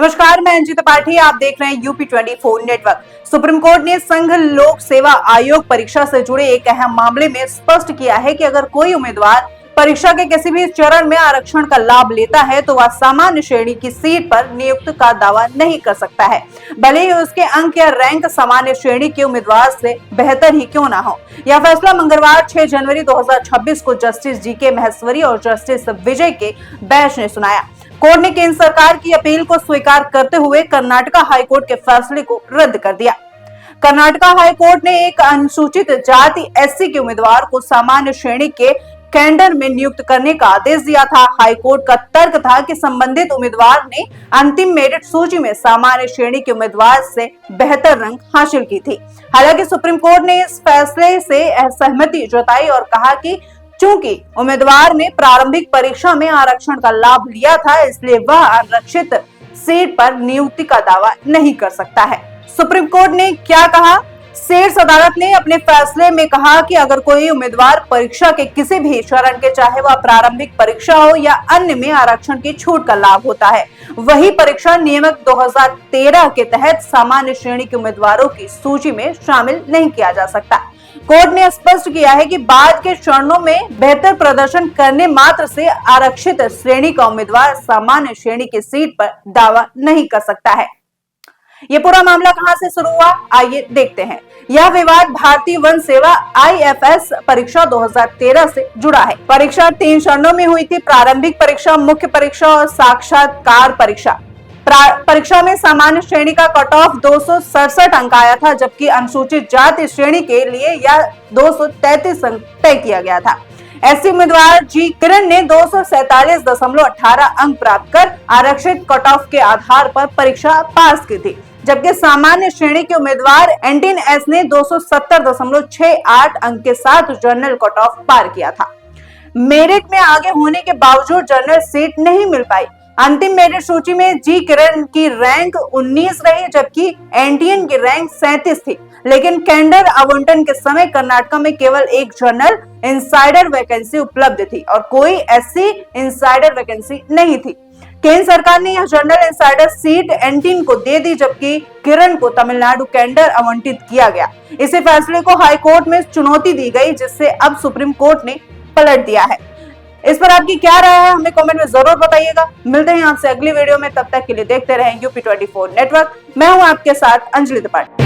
नमस्कार, मैं अंजित त्रिपाठी। आप देख रहे हैं यूपी 24 नेटवर्क। सुप्रीम कोर्ट ने संघ लोक सेवा आयोग परीक्षा से जुड़े एक अहम मामले में स्पष्ट किया है कि अगर कोई उम्मीदवार परीक्षा के किसी भी चरण में आरक्षण का लाभ लेता है तो वह सामान्य श्रेणी की सीट पर नियुक्ति का दावा नहीं कर सकता है, भले ही उसके अंक या रैंक सामान्य श्रेणी के उम्मीदवार से बेहतर ही क्यों ना हो। यह फैसला मंगलवार 6 जनवरी 2026 को जस्टिस जीके महेश्वरी और जस्टिस विजय के बेंच ने सुनाया। कोर्ट ने केंद्र सरकार की अपील को स्वीकार करते हुए कर्नाटक हाईकोर्ट के फैसले को रद्द कर दिया। कर्नाटक हाईकोर्ट ने एक अनुसूचित जाति एससी के उम्मीदवार को सामान्य श्रेणी के कैडर में नियुक्त करने का आदेश दिया था। हाईकोर्ट का तर्क था कि संबंधित उम्मीदवार ने अंतिम मेरिट सूची में सामान्य श्रेणी के उम्मीदवार से बेहतर रैंक हासिल की थी। हालांकि सुप्रीम कोर्ट ने इस फैसले से असहमति जताई और कहा कि चूंकि उम्मीदवार ने प्रारंभिक परीक्षा में आरक्षण का लाभ लिया था, इसलिए वह आरक्षित सीट पर नियुक्ति का दावा नहीं कर सकता है। सुप्रीम कोर्ट ने क्या कहा? शीर्ष अदालत ने अपने फैसले में कहा कि अगर कोई उम्मीदवार परीक्षा के किसी भी चरण के, चाहे वह प्रारंभिक परीक्षा हो या अन्य में आरक्षण की छूट का लाभ होता है, वही परीक्षा नियमक 2013 के तहत सामान्य श्रेणी के उम्मीदवारों की सूची में शामिल नहीं किया जा सकता। कोर्ट ने स्पष्ट किया है कि बाद के चरणों में बेहतर प्रदर्शन करने मात्र से आरक्षित श्रेणी का उम्मीदवार सामान्य श्रेणी की सीट पर दावा नहीं कर सकता है। ये पूरा मामला कहां से शुरू हुआ, आइए देखते हैं। यह विवाद भारतीय वन सेवा IFS परीक्षा 2013 से जुड़ा है। परीक्षा 3 चरणों में हुई थी: प्रारंभिक परीक्षा, मुख्य परीक्षा और साक्षात्कार परीक्षा। परीक्षा में सामान्य श्रेणी का कट ऑफ 267 अंक आया था, जबकि अनुसूचित जाति श्रेणी के लिए यह 233 अंक तय किया गया था। एससी उम्मीदवार जी किरण ने 247.18 अंक प्राप्त कर आरक्षित कट ऑफ के आधार पर परीक्षा पास की थी, जबकि सामान्य श्रेणी के उम्मीदवार एंटीन एस ने 270.68 अंक के साथ जनरल कट ऑफ पार किया था। मेरिट में आगे होने के बावजूद जनरल सीट नहीं मिल पाई। अंतिम मेरिट सूची में जी किरण की रैंक 19 रही, जबकि एनटीएन की रैंक 37 थी। लेकिन कैडर आवंटन के समय कर्नाटक में केवल एक जनरल इंसाइडर वैकेंसी उपलब्ध थी और कोई एससी इंसाइडर वैकेंसी नहीं थी। केंद्र सरकार ने यह जनरल इंसाइडर सीट एनटीएन को दे दी, जबकि किरण को तमिलनाडु कैडर आवंटित किया गया। इसी फैसले को हाईकोर्ट में चुनौती दी गई, जिससे अब सुप्रीम कोर्ट ने पलट दिया है। इस पर आपकी क्या राय है, हमें कमेंट में जरूर बताइएगा। मिलते हैं आपसे अगली वीडियो में, तब तक के लिए देखते रहें यूपी 24 नेटवर्क। मैं हूं आपके साथ अंजलि त्रिपाठी।